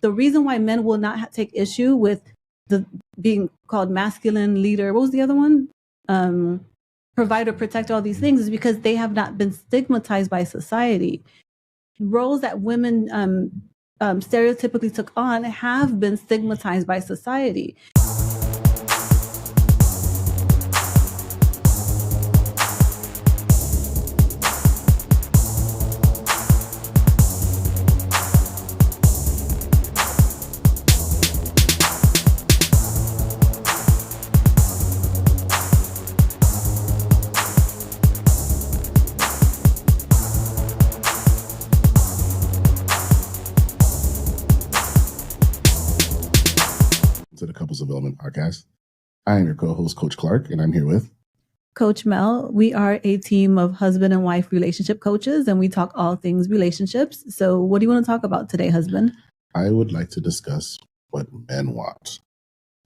the reason why men will not take issue with the being called masculine, leader, what was the other one? Provider, protector, all these things, is because they have not been stigmatized by society. Roles that women stereotypically took on have been stigmatized by society. To the Couples Development Podcast. I am your co-host, Coach Clark, and I'm here with Coach Mel. We are a team of husband and wife relationship coaches, and we talk all things relationships. So what do you want to talk about today, husband? I would like to discuss what men want,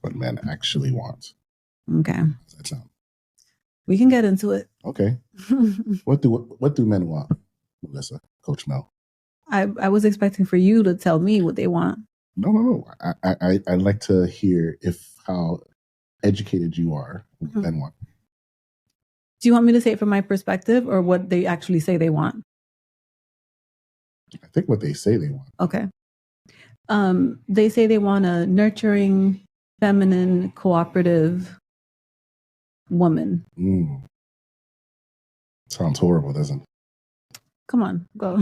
what men actually want. Okay. How does that sound? We can get into it. Okay. What do men want, Melissa, Coach Mel? I was expecting for you to tell me what they want. No. I'd like to hear how educated you are what men want. Do you want me to say it from my perspective or what they actually say they want? I think what they say they want. Okay. They say they want a nurturing, feminine, cooperative woman. Sounds horrible, doesn't it? Come on, go.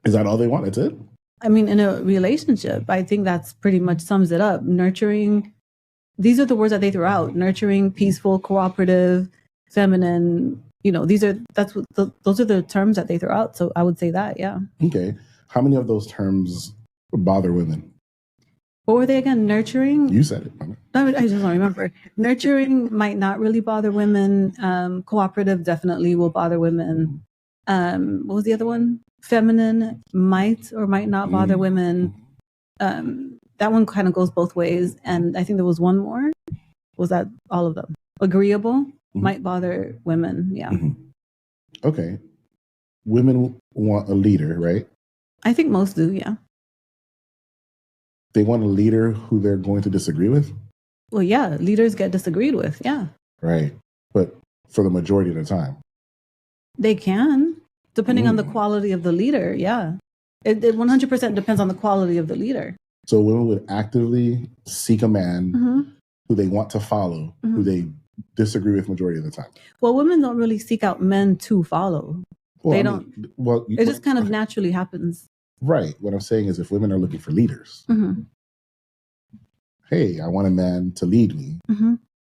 Is that all they want? That's it? I mean, in a relationship, I think that's pretty much sums it up. Nurturing. These are the words that they throw out: nurturing, peaceful, cooperative, feminine. Those are the terms that they throw out. So I would say that, yeah. Okay. How many of those terms bother women? What were they again? Nurturing? You said it. I just don't remember. Nurturing might not really bother women. Cooperative definitely will bother women. What was the other one? Feminine might or might not bother women. That one kind of goes both ways. And I think there was one more. Was that all of them? Agreeable might bother women. Yeah. Okay. Women want a leader, right? I think most do, yeah. They want a leader who they're going to disagree with? Well, yeah, leaders get disagreed with, yeah. Right. But for the majority of the time. They can, depending on the quality of the leader, yeah. It 100% depends on the quality of the leader. So women would actively seek a man who they want to follow, who they disagree with majority of the time. Well, women don't really seek out men to follow. Well, it just kind of naturally happens. Right. What I'm saying is if women are looking for leaders, hey, I want a man to lead me,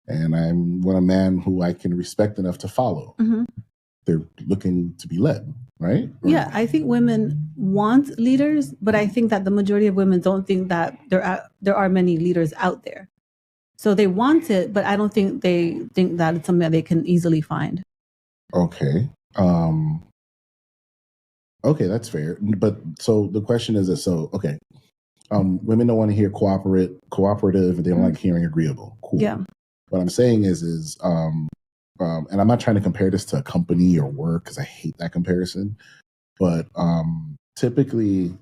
and I want a man who I can respect enough to follow. They're looking to be led, right? Yeah, I think women want leaders, but I think that the majority of women don't think that there are many leaders out there. So they want it, but I don't think they think that it's something that they can easily find. Okay. Okay, that's fair. But so the question is this, women don't want to hear cooperative, and they don't like hearing agreeable. Cool. Yeah. What I'm saying is and I'm not trying to compare this to a company or work because I hate that comparison. But typically,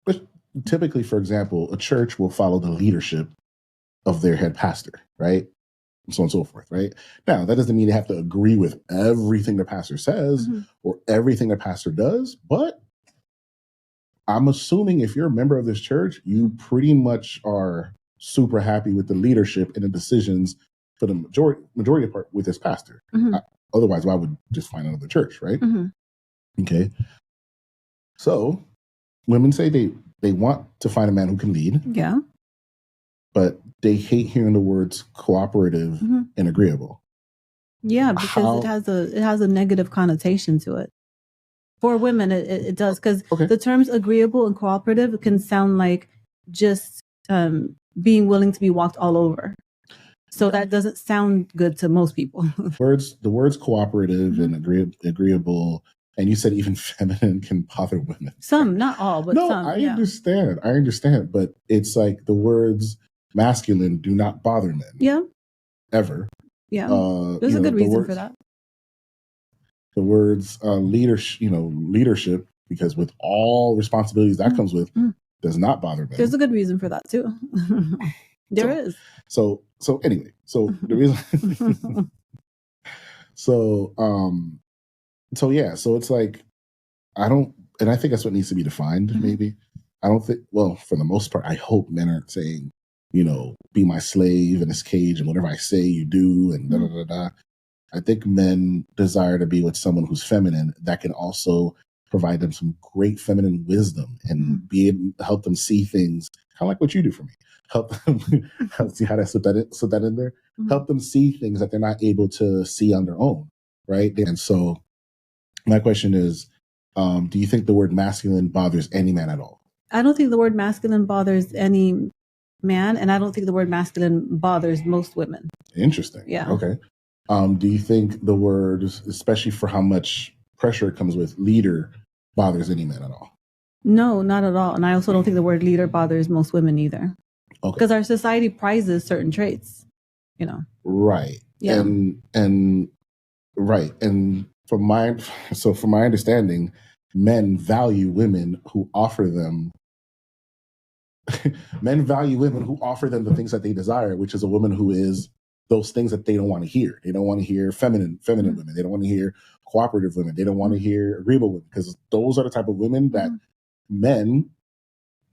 for example, a church will follow the leadership of their head pastor, right? And so on and so forth, right? Now, that doesn't mean they have to agree with everything the pastor says or everything the pastor does, but I'm assuming if you're a member of this church, you pretty much are super happy with the leadership and the decisions for the majority part with this pastor. Otherwise, why would just find another church, right? Okay. So women say they want to find a man who can lead. Yeah. But they hate hearing the words cooperative and agreeable. Yeah, because it has a negative connotation to it. For women, it does, because the terms agreeable and cooperative can sound like just being willing to be walked all over. So that doesn't sound good to most people. The words cooperative and agreeable, and you said even feminine can bother women. Some, not all, but some. I understand. But it's like the words masculine do not bother men. Yeah. Ever. Yeah. There's a good reason for that. the words leadership, because with all responsibilities that comes with, does not bother men. There's a good reason for that too. There is. So anyway, so the reason. So it's like, I don't, and I think that's what needs to be defined. Maybe I don't think. Well, for the most part, I hope men aren't saying, be my slave in this cage and whatever I say you do and da da da da. I think men desire to be with someone who's feminine that can also provide them some great feminine wisdom and be able to help them see things, kind of like what you do for me. Help them see how to slip that in there. Help them see things that they're not able to see on their own, right? And so my question is, do you think the word masculine bothers any man at all? I don't think the word masculine bothers any man, and I don't think the word masculine bothers most women. Interesting. Yeah. Okay. Do you think the word, especially for how much pressure it comes with, leader, bothers any man at all? No, not at all. And I also don't think the word leader bothers most women either. Okay. Because our society prizes certain traits, Right. Yeah. And right. And from my understanding, men value women who offer them the things that they desire, which is a woman who is those things that they don't want to hear. They don't want to hear feminine women. They don't want to hear cooperative women. They don't want to hear agreeable women, because those are the type of women that men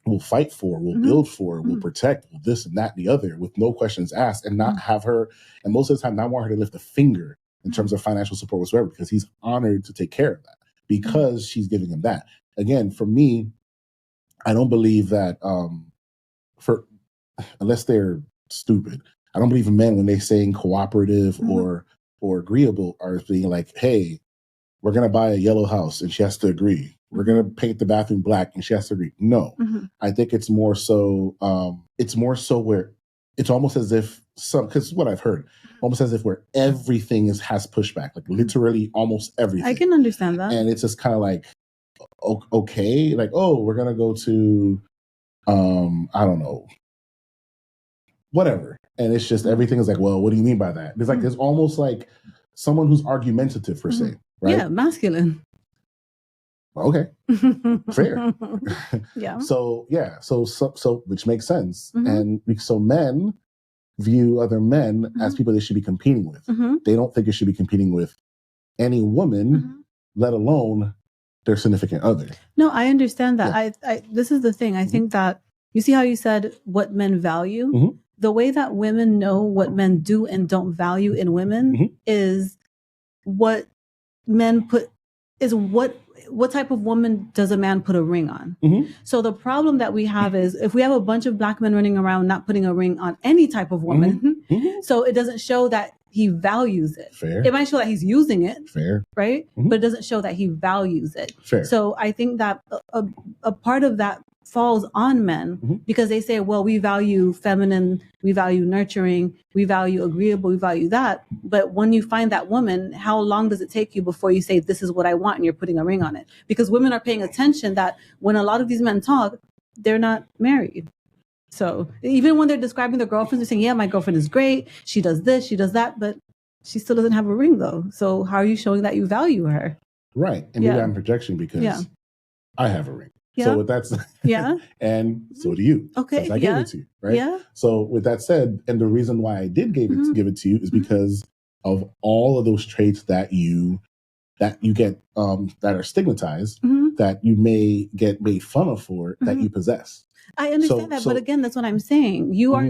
will fight for, will build for, will protect, will this and that and the other, with no questions asked, and not have her, and most of the time not want her to lift a finger in terms of financial support whatsoever, because he's honored to take care of that, because she's giving him that. Again, for me, I don't believe that unless they're stupid, I don't believe in men when they saying cooperative or agreeable are being like, hey, we're going to buy a yellow house and she has to agree. We're going to paint the bathroom black and she has to agree. No, I think it's more so where it's almost as if because what I've heard, almost as if where everything has pushback, like literally almost everything. I can understand that. And it's just kind of like, okay, like, oh, we're going to go to, I don't know, whatever. And it's just, everything is like, well, what do you mean by that? It's like, it's almost like someone who's argumentative per se, right? Yeah, masculine. Okay, fair. Yeah. So which makes sense. And so men view other men as people they should be competing with. They don't think they should be competing with any woman, let alone their significant other. No, I understand that. Yeah. This is the thing. I think that, you see how you said what men value? The way that women know what men do and don't value in women is what men put, is what type of woman does a man put a ring on? So the problem that we have is, if we have a bunch of black men running around not putting a ring on any type of woman, so it doesn't show that he values it. Fair. It might show that he's using it. Fair. Right? But it doesn't show that he values it. Fair. So I think that a part of that falls on men, because they say, well, we value feminine, we value nurturing, we value agreeable, we value that. But when you find that woman, how long does it take you before you say, this is what I want, and you're putting a ring on it? Because women are paying attention that when a lot of these men talk, they're not married. So even when they're describing their girlfriends, they're saying, yeah, my girlfriend is great, she does this, she does that, but she still doesn't have a ring though. So how are you showing that you value her? Right. And maybe I'm projecting because I have a ring. Yeah. So with that said, and so do you. Okay. I gave it to you, right? Yeah. So with that said, and the reason why I did give it to you is because of all of those traits that you get that are stigmatized, that you may get made fun of for, that you possess. I understand that, but again, that's what I'm saying. You are.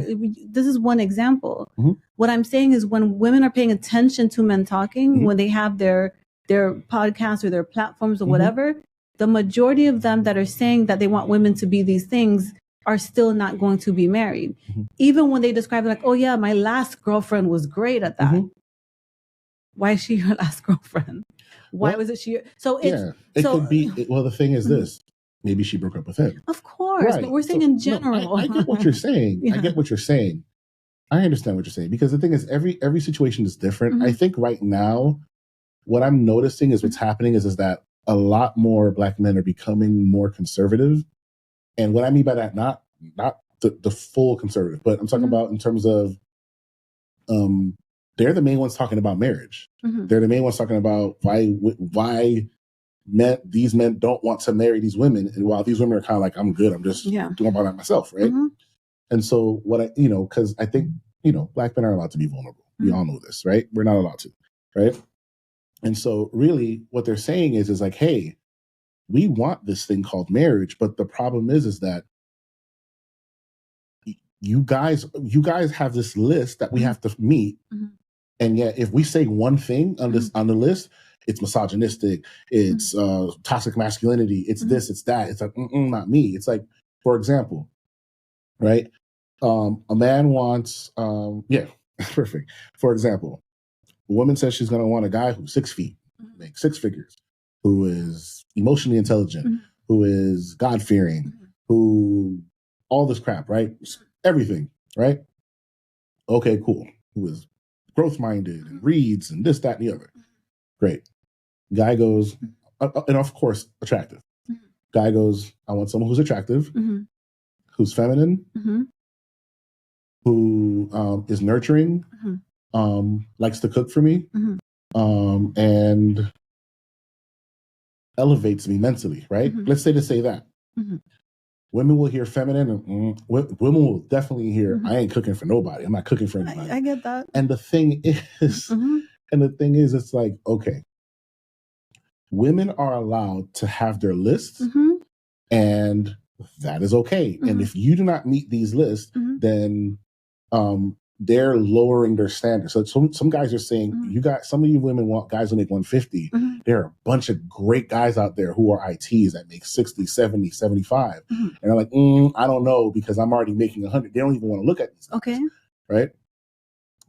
This is one example. What I'm saying is, when women are paying attention to men talking, when they have their podcasts or their platforms or whatever, the majority of them that are saying that they want women to be these things are still not going to be married. Even when they describe it like, oh yeah, my last girlfriend was great at that. Why is she your last girlfriend? Why was it she? So it could be. Well, the thing is this. Maybe she broke up with him. Of course, right. But we're saying in general. No, I get what you're saying. I get what you're saying. I understand what you're saying, because the thing is, every situation is different. I think right now, what I'm noticing is what's happening is that a lot more black men are becoming more conservative. And what I mean by that, not the full conservative, but I'm talking about in terms of they're the main ones talking about marriage. They're the main ones talking about why these men don't want to marry these women, and while these women are kind of like, I'm good, I'm just doing about that myself, right? And so because I think Black men are allowed to be vulnerable. We all know this, right? We're not allowed to, right? And so really what they're saying is like, hey, we want this thing called marriage, but the problem is that you guys have this list that we have to meet. And yet if we say one thing on the list, it's misogynistic, it's toxic masculinity, it's this, it's that. It's like, not me. It's like, for example, right? A man wants, perfect. For example, a woman says she's going to want a guy who's 6 feet, makes 6 figures, who is emotionally intelligent, who is God-fearing, who all this crap, right? Everything, right? Okay, cool. Who is growth-minded and reads and this, that, and the other. Great. Guy goes, and of course, attractive. Guy goes, I want someone who's attractive, who's feminine, who is nurturing, likes to cook for me, and elevates me mentally, right? Let's say that. Women will hear feminine, and women will definitely hear, I ain't cooking for nobody. I'm not cooking for anybody. I get that. And the thing is, it's like, okay, women are allowed to have their lists, and that is okay. And if you do not meet these lists, then they're lowering their standards. So some guys are saying, some of you women want guys who make 150. There are a bunch of great guys out there who are ITs that make 60, 70, 75. And they're like, I don't know, because I'm already making 100. They don't even want to look at these guys. Okay. Right?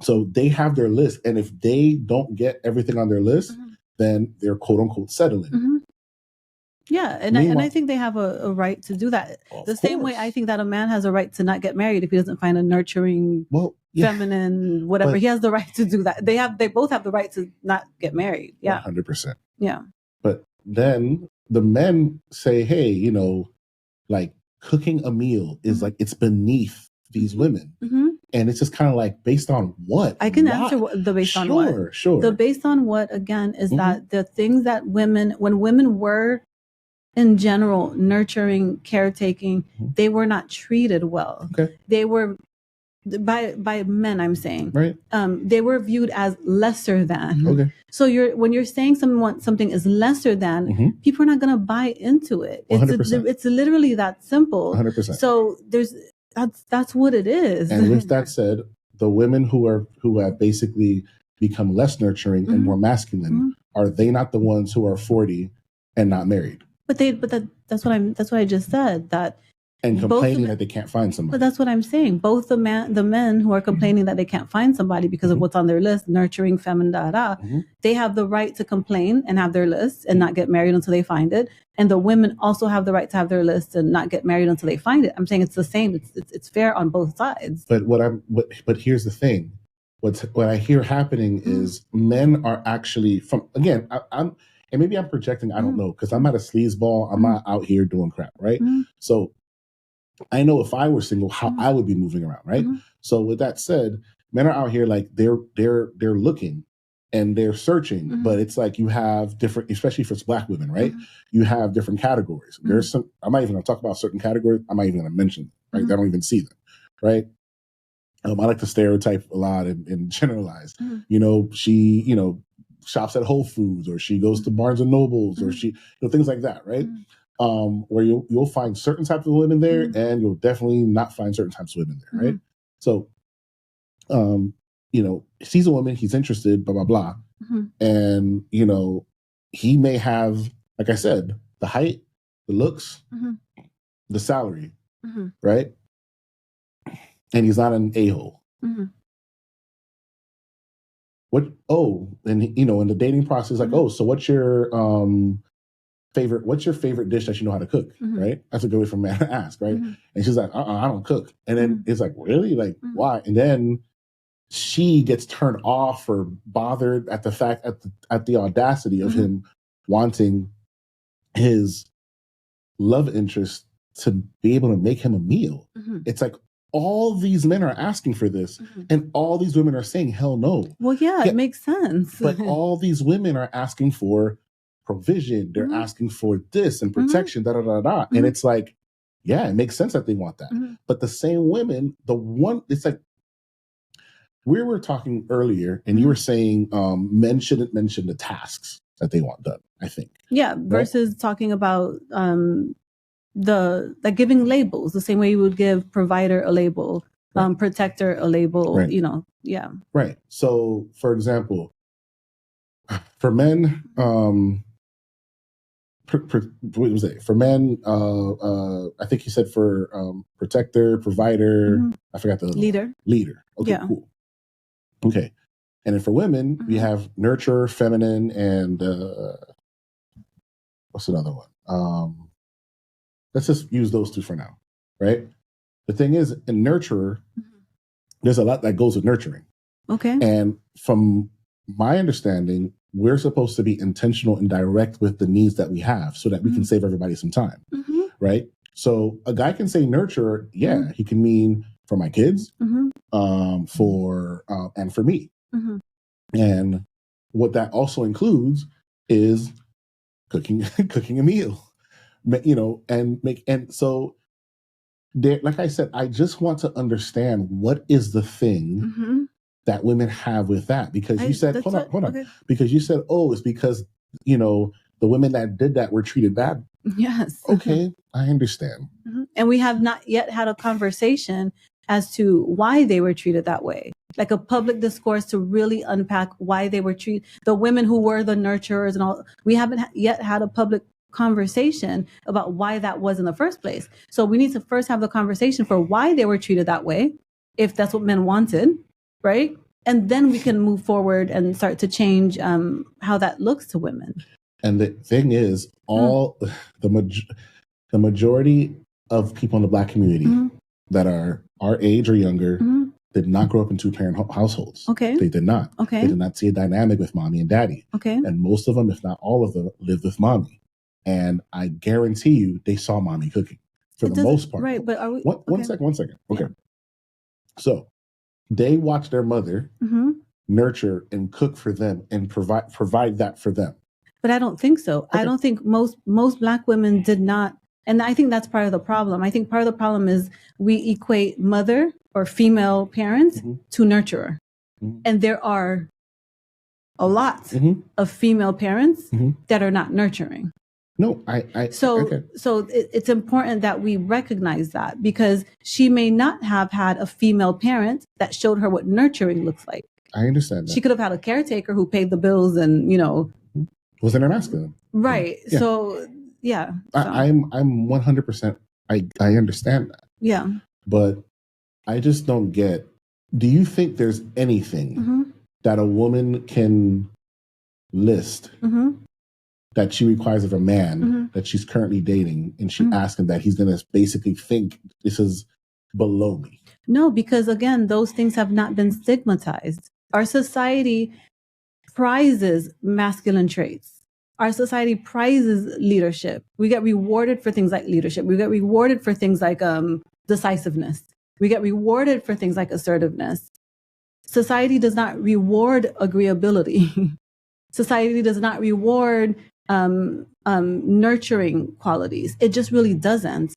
So they have their list. And if they don't get everything on their list, then they're quote unquote settling. Yeah, and I think they have a right to do that. The same way I think that a man has a right to not get married if he doesn't find a nurturing, feminine, whatever. He has the right to do that. They both have the right to not get married. Yeah, 100%. Yeah. But then the men say, hey, like cooking a meal is like, it's beneath these women. And it's just kind of like, based on what? I can answer the based on what. Sure. The based on what, again, is that the things that when women were in general nurturing, caretaking, they were not treated well. Okay. They were by men, I'm saying. Right. They were viewed as lesser than. Okay. So when you're saying something is lesser than, people are not going to buy into it. 100%. It's literally that simple. 100%. So that's what it is. And with that said, the women who have basically become less nurturing and more masculine, are they not the ones who are 40 and not married? But that's what I just said, that and complaining that they can't find somebody. But that's what I'm saying. Both the men who are complaining that they can't find somebody because of what's on their list, nurturing, feminine, they have the right to complain and have their list and not get married until they find it. And the women also have the right to have their list and not get married until they find it. I'm saying it's the same. It's fair on both sides. But here's the thing. What I hear happening is men are actually and maybe I'm projecting, I don't know, because I'm not a sleazeball. I'm not out here doing crap, right? So I know if I were single, how I would be moving around, right? So with that said, men are out here like they're looking and they're searching, but it's like you have different, especially for Black women, right? You have different categories. There's some, I'm not even going to talk about certain categories. I'm not even going to mention them, right? I don't even see them, right? I like to stereotype a lot and generalize. She, shops at Whole Foods, or she goes to Barnes and Nobles, or she, things like that, right? Where you'll find certain types of women there, and you'll definitely not find certain types of women there, right? So, sees a woman, he's interested, blah, blah, blah. And, he may have, like I said, the height, the looks, the salary, right? And he's not an a-hole. In the dating process, like, so what's your favorite dish that you know how to cook, right? That's a good way for a man to ask, right? And she's like, I don't cook. And then it's like, really? Like, why? And then she gets turned off or bothered at the fact, at the audacity of him wanting his love interest to be able to make him a meal. It's like, all these men are asking for this, and all these women are saying, hell no. Well, yeah, it makes sense. But all these women are asking for provision. They're asking for this and protection, And it's like, yeah, it makes sense that they want that. But the same women, it's like, we were talking earlier, and you were saying men shouldn't mention the tasks that they want done, I think. Yeah, versus talking about giving labels, the same way you would give provider a label, protector a label, yeah. Right. So, for example, for men, what was it? For men, I think he said for protector, provider, I forgot the other leader. Leader. Okay, cool. Okay. And then for women, we have nurturer, feminine, and what's another one? Let's just use those two for now, right? The thing is, in nurturer, there's a lot that goes with nurturing. Okay. And from my understanding, we're supposed to be intentional and direct with the needs that we have so that we can save everybody some time, right? So a guy can say nurturer, he can mean for my kids, and for me. And what that also includes is cooking a meal, and so there, like I said, I just want to understand what is the thing that women have with that, because you said, hold on. Okay. Because you said, oh, it's because, the women that did that were treated bad. Yes. Okay. I understand. And we have not yet had a conversation as to why they were treated that way. Like a public discourse to really unpack why they were treated, the women who were the nurturers and all. We haven't yet had a public conversation about why that was in the first place. So we need to first have the conversation for why they were treated that way, if that's what men wanted, right? And then we can move forward and start to change how that looks to women. And the thing is, the majority of people in the Black community that are our age or younger did not grow up in two-parent households. Okay. They did not. Okay. They did not see a dynamic with mommy and daddy. Okay. And most of them, if not all of them, lived with mommy. And I guarantee you, they saw mommy cooking for the most part. Right, but are we... One second. Okay. Yeah. So they watched their mother nurture and cook for them and provide that for them. But I don't think so. Okay. I don't think most Black women did not. And I think that's part of the problem. I think part of the problem is we equate mother or female parents to nurturer. And there are a lot of female parents that are not nurturing. No, So it's important that we recognize that, because she may not have had a female parent that showed her what nurturing looks like. I understand that. She could have had a caretaker who paid the bills and, wasn't her masculine. Right. Yeah. So, yeah. So. I'm 100%. I understand that. Yeah. But I just don't get, do you think there's anything that a woman can list that she requires of a man that she's currently dating, and she asks him that he's going to basically think this is below me? No, because again, those things have not been stigmatized. Our society prizes masculine traits. Our society prizes leadership. We get rewarded for things like leadership. We get rewarded for things like decisiveness. We get rewarded for things like assertiveness. Society does not reward agreeability. Society does not reward nurturing qualities. It just really doesn't.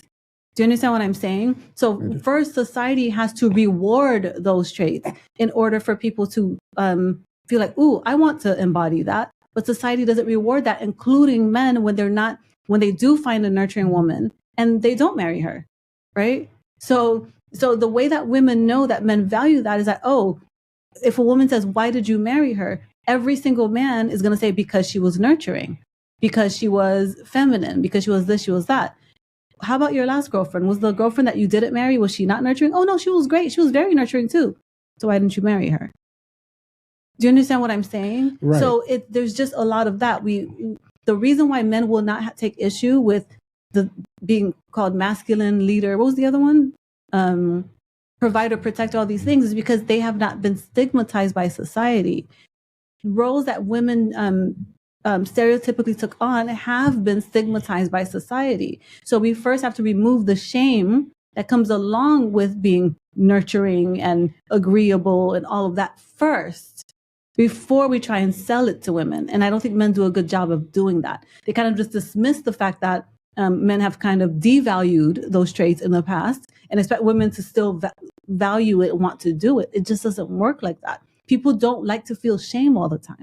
Do you understand what I'm saying? So first, society has to reward those traits in order for people to feel like, ooh, I want to embody that. But society doesn't reward that, including men when they do find a nurturing woman and they don't marry her, right? So the way that women know that men value that is that, oh, if a woman says, why did you marry her? Every single man is going to say, because she was nurturing, because she was feminine, because she was this, she was that. How about your last girlfriend? Was the girlfriend that you didn't marry, was she not nurturing? Oh, no, she was great. She was very nurturing too. So why didn't you marry her? Do you understand what I'm saying? Right. So there's just a lot of that. The reason why men will not take issue with the being called masculine, leader, what was the other one? Provider, protect, all these things, is because they have not been stigmatized by society. Roles that women stereotypically took on have been stigmatized by society. So we first have to remove the shame that comes along with being nurturing and agreeable and all of that first before we try and sell it to women. And I don't think men do a good job of doing that. They kind of just dismiss the fact that men have kind of devalued those traits in the past and expect women to still value it and want to do it. It just doesn't work like that. People don't like to feel shame all the time,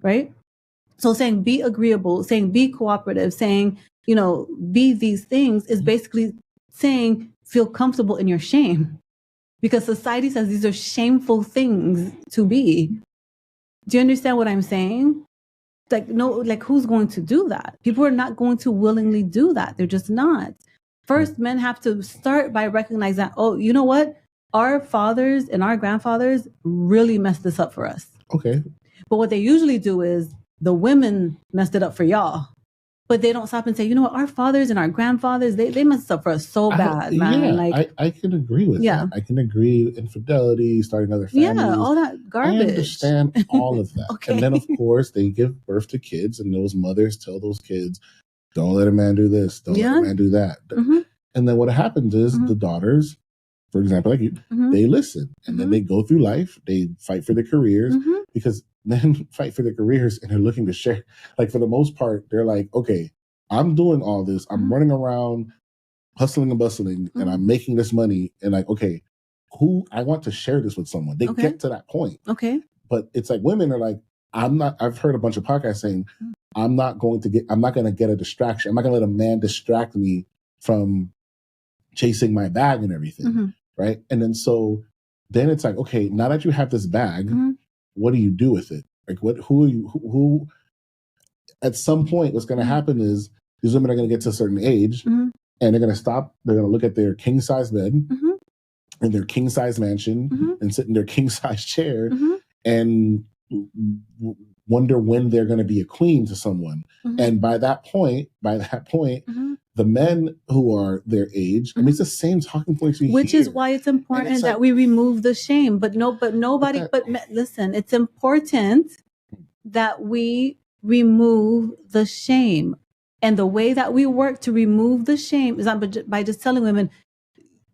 right? So saying be agreeable, saying be cooperative, saying, be these things is basically saying feel comfortable in your shame, because society says these are shameful things to be. Do you understand what I'm saying? Like who's going to do that? People are not going to willingly do that. They're just not. First, men have to start by recognizing that, oh, you know what? Our fathers and our grandfathers really messed this up for us. Okay. But what they usually do is the women messed it up for y'all. But they don't stop and say, you know what, our fathers and our grandfathers, they messed up for us so bad, man. Yeah, I can agree with that. I can agree infidelity, starting other families. Yeah, all that garbage. I understand all of that. Okay. And then, of course, they give birth to kids, and those mothers tell those kids, don't let a man do this, don't let a man do that. Mm-hmm. And then what happens is the daughters, for example, like you, they listen. And then they go through life, they fight for their careers, because men fight for their careers and they're looking to share. Like, for the most part, they're like, okay, I'm doing all this. I'm running around, hustling and bustling, and I'm making this money. And like, okay, I want to share this with someone. They get to that point. Okay. But it's like women are like, I've heard a bunch of podcasts saying, I'm not going to get a distraction. I'm not going to let a man distract me from chasing my bag and everything. Right. And then it's like, okay, now that you have this bag, what do you do with it? Like, who at some point, what's going to happen is these women are going to get to a certain age and they're going to stop. They're going to look at their king size bed and their king size mansion and sit in their king size chair and wonder when they're going to be a queen to someone. And by that point, the men who are their age, I mean, it's the same talking points we Which hear. is why it's important that we remove the shame. But listen, it's important that we remove the shame. And the way that we work to remove the shame is not by just telling women,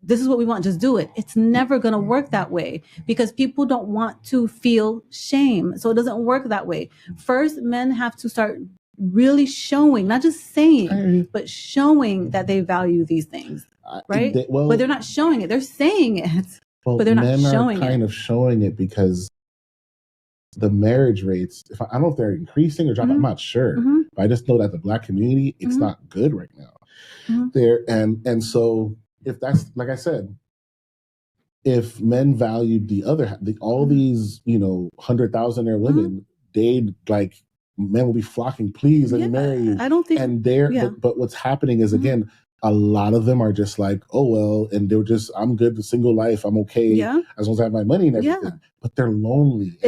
this is what we want, just do it. It's never going to work that way, because people don't want to feel shame. So it doesn't work that way. First, men have to start really showing, not just saying, but showing that they value these things, right? But they're not showing it. They're saying it, but they're not showing it. Men are kind of showing it because the marriage rates, I don't know if they're increasing or dropping, I'm not sure. But I just know that the Black community, it's not good right now. And so if that's, like I said, if men valued all these, 100,000 women, they'd like, men will be flocking, please let me marry you. I don't think, but what's happening is, again, a lot of them are just like, oh well, and they're just, I'm good, the single life, I'm okay, as long as I have my money and everything. But they're lonely.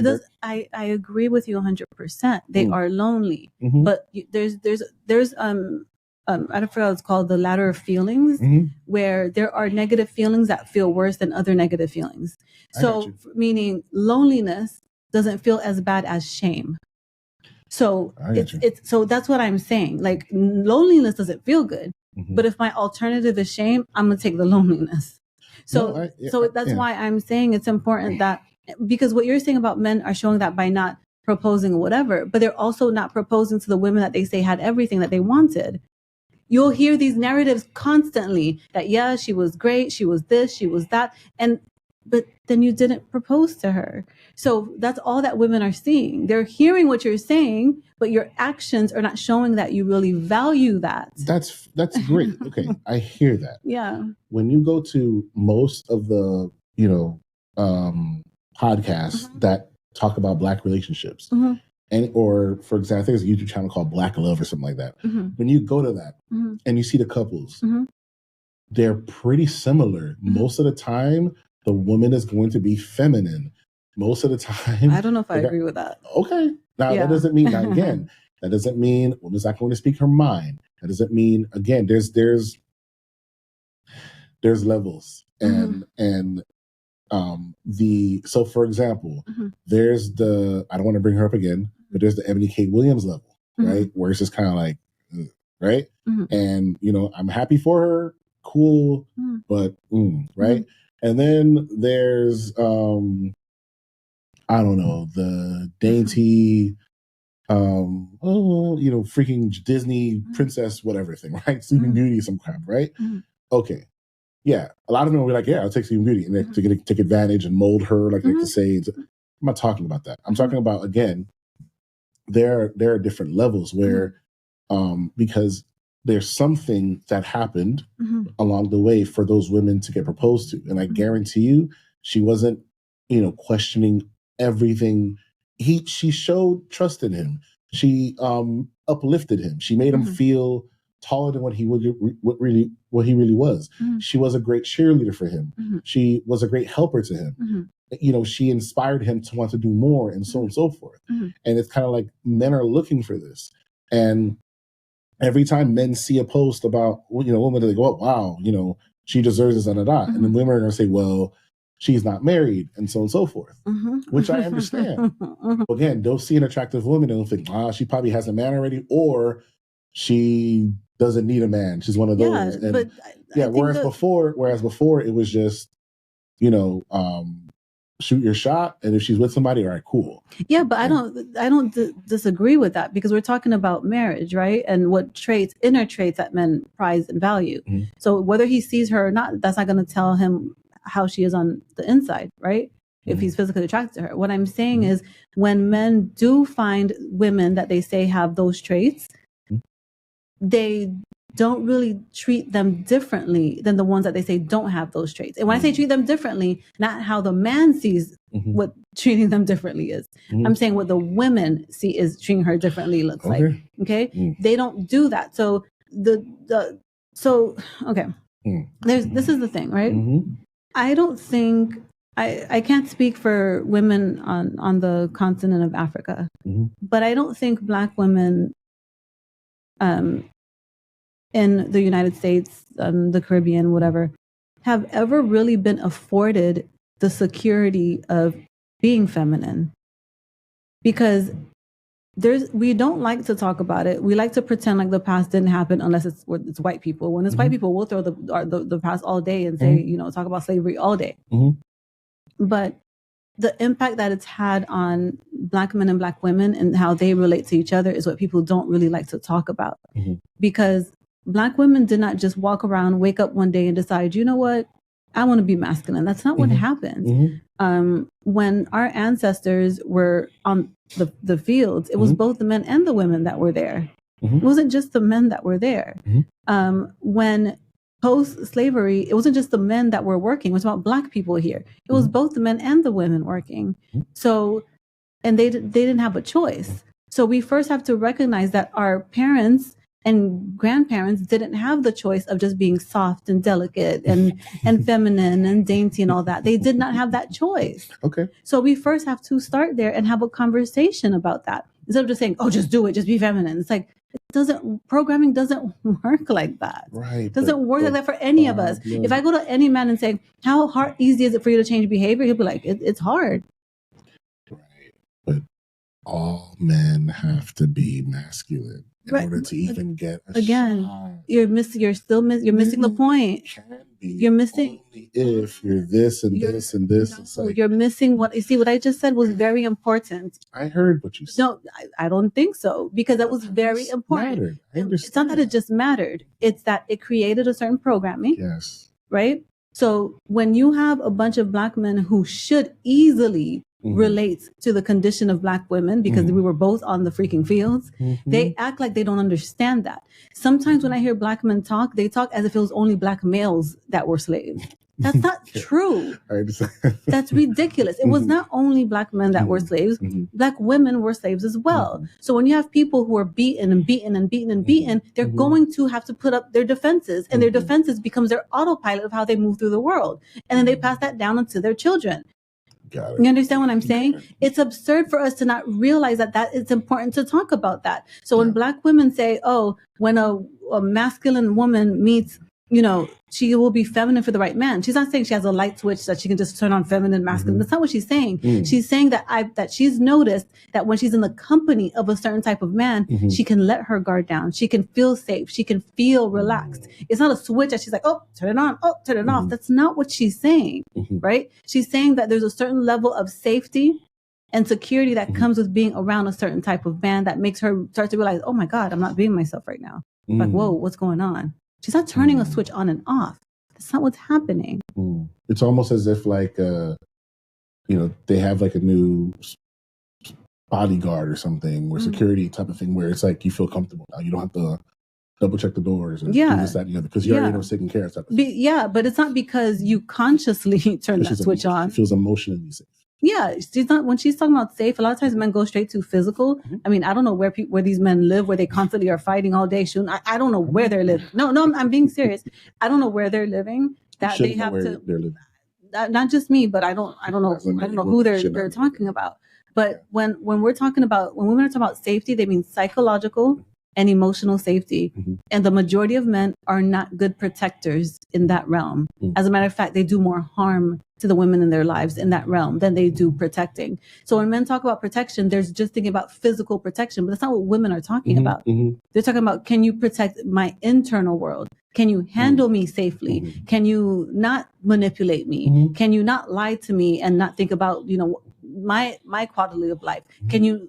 I agree with you 100%. They are lonely, but there's I don't forget what it's called, the ladder of feelings, where there are negative feelings that feel worse than other negative feelings. So meaning loneliness doesn't feel as bad as shame. So so that's what I'm saying. Like, loneliness doesn't feel good, but if my alternative is shame, I'm gonna take the loneliness. So that's why I'm saying it's important that, because what you're saying about men are showing that by not proposing or whatever, but they're also not proposing to the women that they say had everything that they wanted. You'll hear these narratives constantly that, she was great, she was this, she was that, but then you didn't propose to her. So that's all that women are seeing. They're hearing what you're saying, but your actions are not showing that you really value that. That's great. Okay, I hear that. Yeah. When you go to most of the, podcasts that talk about Black relationships, or for example, I think there's a YouTube channel called Black Love or something like that. When you go to that and you see the couples, they're pretty similar. Most of the time, the woman is going to be feminine. Most of the time. I don't know if I agree with that. Okay. Now, that doesn't mean, that doesn't mean woman's not going to speak her mind. That doesn't mean, again, there's levels. So for example, there's I don't want to bring her up again, but there's the Ebony K. Williams level, right? Where it's just kind of like, right? And, I'm happy for her, cool, but, right? And then there's I don't know, the dainty freaking Disney princess whatever thing, right? Sleeping Beauty, some crap, right? Okay. Yeah. A lot of them will be like, yeah, I'll take Sleeping Beauty, and they take advantage and mold her like to say. I'm not talking about that. I'm talking about, again, there are different levels where because there's something that happened along the way for those women to get proposed to. And I guarantee you, she wasn't, questioning everything. She showed trust in him. She uplifted him. She made him feel taller than what he really was. She was a great cheerleader for him. She was a great helper to him. She inspired him to want to do more, and so on and so forth. And it's kind of like men are looking for this. And every time men see a post about, women, they go, oh, wow, she deserves this, and then women are going to say, well, she's not married, and so on and so forth, which I understand. Again, they'll see an attractive woman and they'll think, she probably has a man already, or she doesn't need a man. She's one of those. And, but whereas before it was just, shoot your shot, and if she's with somebody, all right, cool. Yeah, but I don't disagree with that, because we're talking about marriage, right? And what inner traits that men prize and value. So whether he sees her or not, that's not going to tell him how she is on the inside, right? If he's physically attracted to her. What I'm saying is, when men do find women that they say have those traits, they don't really treat them differently than the ones that they say don't have those traits. And when I say treat them differently, not how the man sees what treating them differently is. I'm saying what the women see is treating her differently looks like. Okay? They don't do that. So this is the thing, right? I don't think I can't speak for women on the continent of Africa, but I don't think Black women in the United States, the Caribbean, whatever, have ever really been afforded the security of being feminine. Because we don't like to talk about it. We like to pretend like the past didn't happen unless it's white people. When it's white people, we'll throw the past all day and say, talk about slavery all day. But the impact that it's had on Black men and Black women and how they relate to each other is what people don't really like to talk about. Because Black women did not just walk around, wake up one day and decide, you know what, I want to be masculine. That's not what happened. When our ancestors were on the fields, it was both the men and the women that were there. It wasn't just the men that were there. When post-slavery, it wasn't just the men that were working. It was about Black people here. It was both the men and the women working. So, and they didn't have a choice. So we first have to recognize that our parents and grandparents didn't have the choice of just being soft and delicate and feminine and dainty and all that. They did not have that choice. Okay. So we first have to start there and have a conversation about that. Instead of just saying, oh, just do it, just be feminine. It's like, programming doesn't work like that. Right. It doesn't work like that for any of us. No. If I go to any man and say, how easy is it for you to change behavior? He'll be like, it's hard. Right. But all men have to be masculine in order to even get a shot. You're missing the point. You're missing only if you're this and this and this. No, you're missing what I just said was very important. I heard what you said. No, I don't think so, because that was very important. Mattered. I understand. It's not that it just mattered. It's that it created a certain programming. Yes. Right? So when you have a bunch of Black men who should easily relate to the condition of Black women, because we were both on the freaking fields, they act like they don't understand that. Sometimes when I hear Black men talk, they talk as if it was only Black males that were slaves. That's not true. That's ridiculous. It was not only Black men that were slaves. Black women were slaves as well. So when you have people who are beaten and beaten and beaten and beaten, they're going to have to put up their defenses, and their defenses becomes their autopilot of how they move through the world. And then they pass that down onto their children. You understand what I'm saying? It's absurd for us to not realize that it's important to talk about that. So when Black women say, oh, when a masculine woman meets she will be feminine for the right man. She's not saying she has a light switch that she can just turn on feminine, masculine. That's not what she's saying. She's saying that she's noticed that when she's in the company of a certain type of man, she can let her guard down. She can feel safe. She can feel relaxed. It's not a switch that she's like, oh, turn it on, oh, turn it off. That's not what she's saying, right? She's saying that there's a certain level of safety and security that comes with being around a certain type of man that makes her start to realize, oh my God, I'm not being myself right now. Like, whoa, what's going on? She's not turning a switch on and off. That's not what's happening. It's almost as if like, they have like a new bodyguard or something, or security type of thing, where it's like you feel comfortable now. You don't have to double check the doors and do this, that, and the other, because you already know it's taken care of. But it's not because you consciously turn that switch on. She feels emotionally safe. Yeah, she's not. When she's talking about safe, a lot of times men go straight to physical. I mean, I don't know where these men live, where they constantly are fighting all day, shooting. I don't know where they're living. No, I'm being serious. I don't know where they're living. That they have to. They're living. Not just me, but I don't know who they're talking about. But when women are talking about safety, they mean psychological and emotional safety. And the majority of men are not good protectors in that realm. As a matter of fact, they do more harm to the women in their lives in that realm than they do protecting. So when men talk about protection, they're just thinking about physical protection, but that's not what women are talking about. They're talking about, can you protect my internal world? Can you handle me safely? Can you not manipulate me? Can you not lie to me and not think about, my quality of life? Can you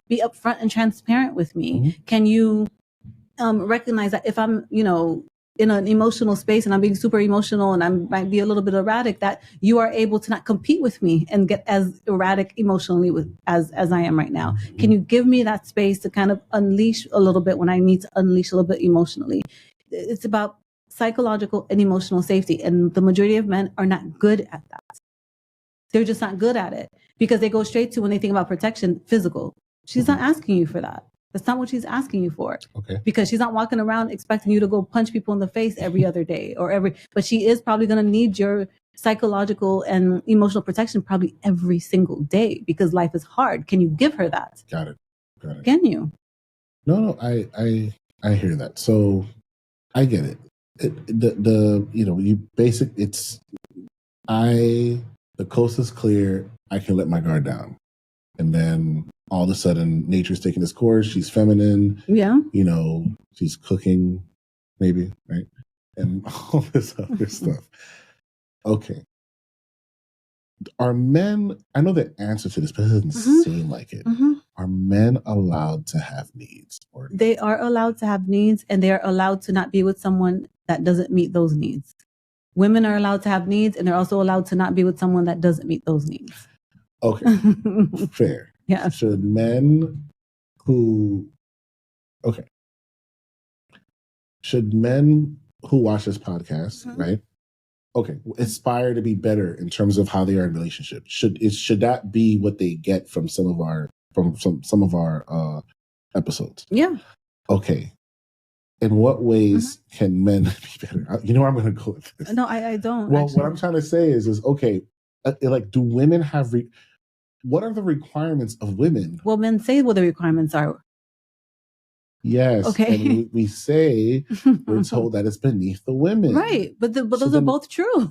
be upfront and transparent with me? Can you recognize that if I'm, in an emotional space and I'm being super emotional and I might be a little bit erratic, that you are able to not compete with me and get as erratic emotionally as I am right now? Can you give me that space to kind of unleash a little bit when I need to unleash a little bit emotionally? It's about psychological and emotional safety. And the majority of men are not good at that. They're just not good at it because they go straight to, when they think about protection, physical. She's not asking you for that. That's not what she's asking you for. Okay. Because she's not walking around expecting you to go punch people in the face every other day but she is probably going to need your psychological and emotional protection probably every single day because life is hard. Can you give her that? Got it. Can you? No, I hear that. So I get it. The coast is clear. I can let my guard down. And then all of a sudden, nature's taking its course. She's feminine. Yeah. She's cooking, maybe, right? And all this other stuff. Okay. Are men, I know the answer to this, but it doesn't seem like it. Are men allowed to have needs? They are allowed to have needs, and they are allowed to not be with someone that doesn't meet those needs. Women are allowed to have needs, and they're also allowed to not be with someone that doesn't meet those needs. Okay. Fair. Yeah. Should men who watch this podcast, right? Okay, aspire to be better in terms of how they are in relationships. Should that be what they get from some of our episodes? Yeah. Okay. In what ways can men be better? You know where I'm going to go with this. No, I don't. Well, what I'm trying to say is okay, do women have what are the requirements of women? Well, men say what the requirements are. Yes. Okay. And we say we're told that it's beneath the women. Right. But those are both true.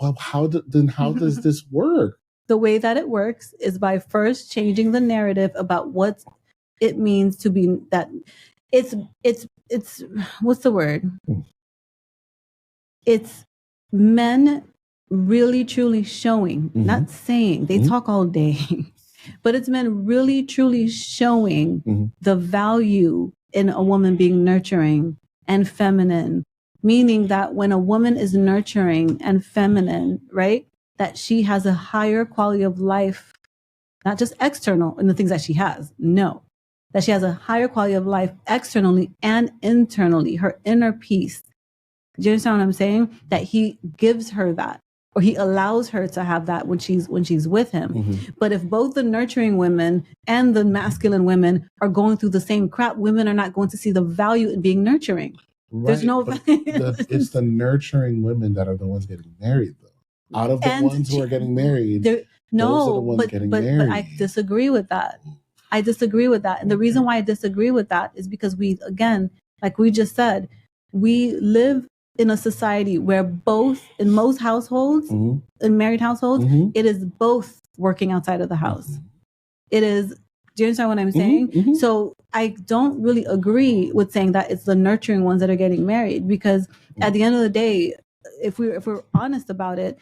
Well, how does this work? The way that it works is by first changing the narrative about what it means to be that it's what's the word? It's men really truly showing, not saying, they talk all day. But it's men really, truly showing the value in a woman being nurturing and feminine, meaning that when a woman is nurturing and feminine, right, that she has a higher quality of life, not just external in the things that she has, no, that she has a higher quality of life externally and internally, her inner peace. Do you understand what I'm saying? That he gives her that, or he allows her to have that when she's with him. But if both the nurturing women and the masculine women are going through the same crap, women are not going to see the value in being nurturing. Right. There's no it's the nurturing women that are the ones getting married, though. Out of the ones who are getting married, those are the ones getting married. But I disagree with that. And the reason why I disagree with that is because we, again, like we just said, we live in a society where both, in most households, in married households, it is both working outside of the house. It is, do you understand what I'm saying? So I don't really agree with saying that it's the nurturing ones that are getting married, because at the end of the day, if we're honest about it,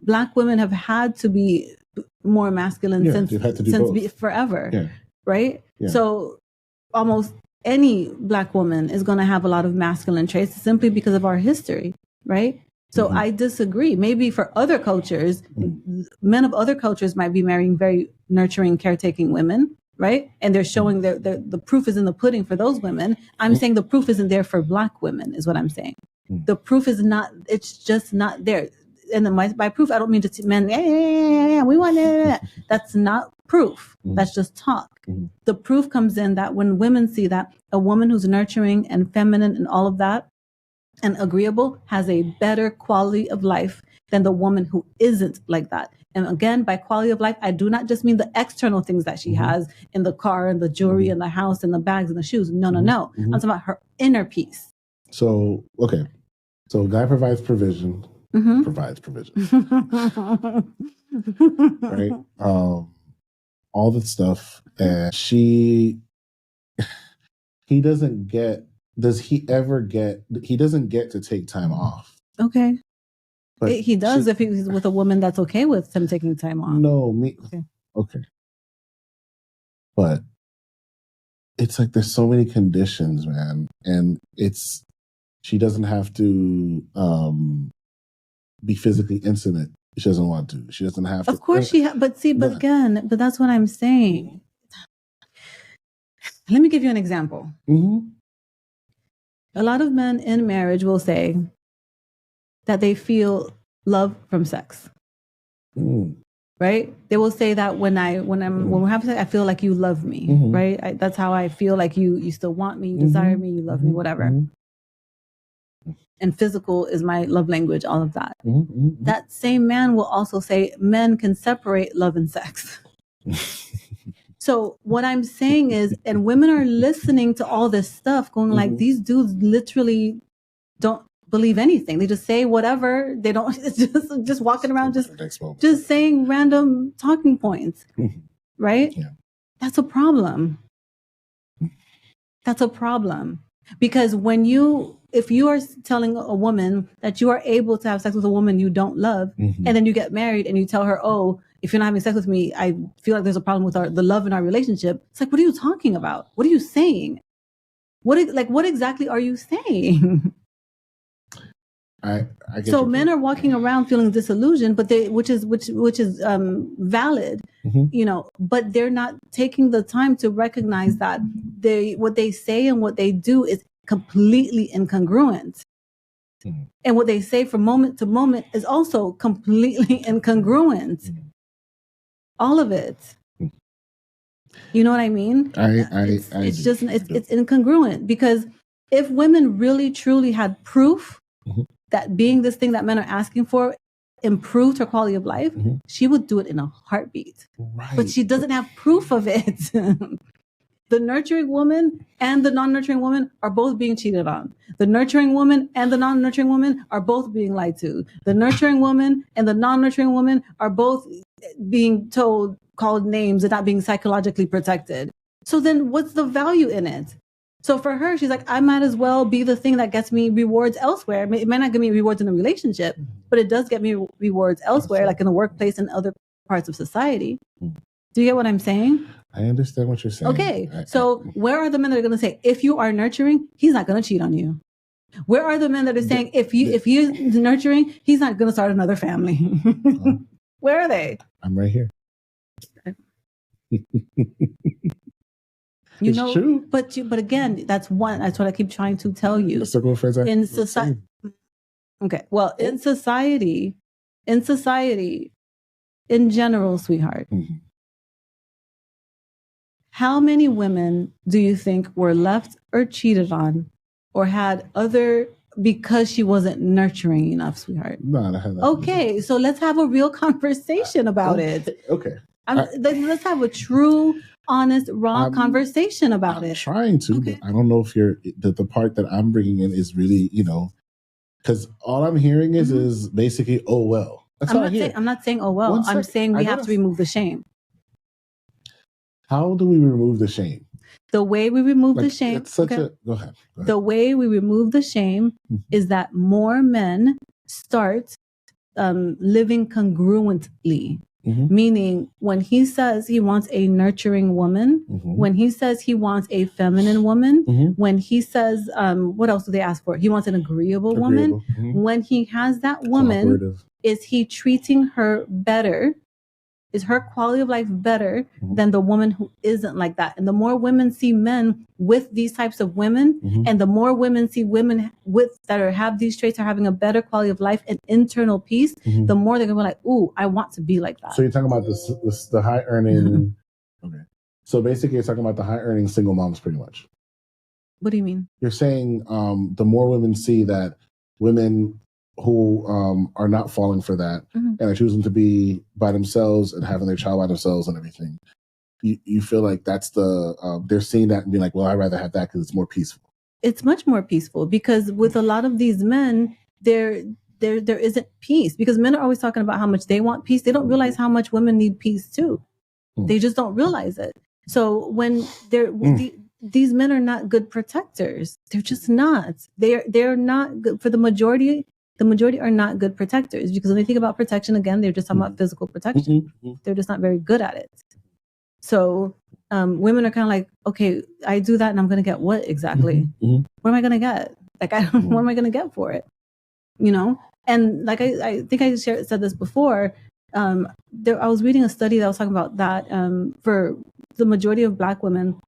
Black women have had to be more masculine since forever, right? Yeah. So almost any Black woman is going to have a lot of masculine traits simply because of our history, right? So I disagree. Maybe for other cultures, men of other cultures might be marrying very nurturing, caretaking women, right? And they're showing the proof is in the pudding for those women. I'm saying the proof isn't there for Black women, is what I'm saying. The proof is not, it's just not there. And by proof, I don't mean just men, we want it. That's not proof. That's just talk. The proof comes in that when women see that a woman who's nurturing and feminine and all of that and agreeable has a better quality of life than the woman who isn't like that. And again, by quality of life, I do not just mean the external things that she has in the car and the jewelry and the house and the bags and the shoes. No. I'm talking about her inner peace. So, okay. So a guy provides provision. Provides provision. Right? All that stuff. And he doesn't get, he doesn't get to take time off. Okay. But he does if he's with a woman that's okay with him taking time off. No, okay. But it's like there's so many conditions, man. And she doesn't have to be physically intimate. She doesn't want to. She doesn't have to. Of course but again, that's what I'm saying. Let me give you an example. A lot of men in marriage will say that they feel love from sex. Right? They will say that when we're having sex, I feel like you love me. Right? That's how I feel, like you still want me, you desire me, you love me, whatever. And physical is my love language, all of that. That same man will also say men can separate love and sex. So what I'm saying is, and women are listening to all this stuff going like, these dudes literally don't believe anything. They just say whatever. They don't, just walking around, just saying random talking points. Right? Yeah. That's a problem. That's a problem. Because if you are telling a woman that you are able to have sex with a woman you don't love, and then you get married and you tell her, oh, if you're not having sex with me, I feel like there's a problem with the love in our relationship. It's like, what are you talking about? What are you saying? What exactly are you saying? I get so men are walking around feeling disillusioned, but which is valid, but they're not taking the time to recognize that what they say and what they do is completely incongruent. And what they say from moment to moment is also completely incongruent. All of it. You know what I mean? It's incongruent, because if women really truly had proof that being this thing that men are asking for improved her quality of life, she would do it in a heartbeat. Right. But she doesn't have proof of it. The nurturing woman and the non-nurturing woman are both being cheated on. The nurturing woman and the non-nurturing woman are both being lied to. The nurturing woman and the non-nurturing woman are both being called names and not being psychologically protected. So then what's the value in it? So for her, she's like, I might as well be the thing that gets me rewards elsewhere. It might not give me rewards in a relationship, but it does get me rewards elsewhere, like in the workplace and other parts of society. Do you get what I'm saying? I understand what you're saying. Okay. So where are the men that are going to say, if you are nurturing, he's not going to cheat on you? Where are the men that are saying, if he's nurturing, he's not going to start another family? Where are they? I'm right here. It's true. But again, that's what I keep trying to tell you. The circle of friends in society. Okay. Well, in society, in general, sweetheart, how many women do you think were left or cheated on or had because she wasn't nurturing enough, sweetheart? No, I haven't. Okay, so let's have a real conversation about it. Okay. Let's have a true, honest, raw conversation about it. I'm trying to, but I don't know if the part that I'm bringing in is really, because all I'm hearing is basically, oh, well. That's all I hear. I'm not saying, oh, well. I'm saying we have to remove the shame. How do we remove the shame? The way we remove the shame. It's such a, go ahead. The way we remove the shame is that more men start living congruently. Meaning, when he says he wants a nurturing woman, when he says he wants a feminine woman, when he says, what else do they ask for? He wants an agreeable woman. When he has that woman, is he treating her better? Is her quality of life better than the woman who isn't like that? And the more women see men with these types of women, and the more women see women have these traits, are having a better quality of life and internal peace, the more they're gonna be like, "Ooh, I want to be like that." So you're talking about the high earning. Okay. So basically, you're talking about the high earning single moms, pretty much. What do you mean? You're saying the more women see that women who are not falling for that and are choosing to be by themselves and having their child by themselves and everything, you feel like that's they're seeing that and being like, well, I'd rather have that because it's more peaceful. It's much more peaceful, because with a lot of these men, there isn't peace, because men are always talking about how much they want peace. They don't realize how much women need peace too. They just don't realize it. So when these men are not good protectors. They're just not. They're not good for the majority. The majority are not good protectors, because when they think about protection, again, they're just talking about physical protection. They're just not very good at it. So women are kind of like, okay, I do that and I'm going to get what exactly? What am I going to get? Like, what am I going to get for it? And like, I think I said this before. I was reading a study that was talking about that for the majority of Black women,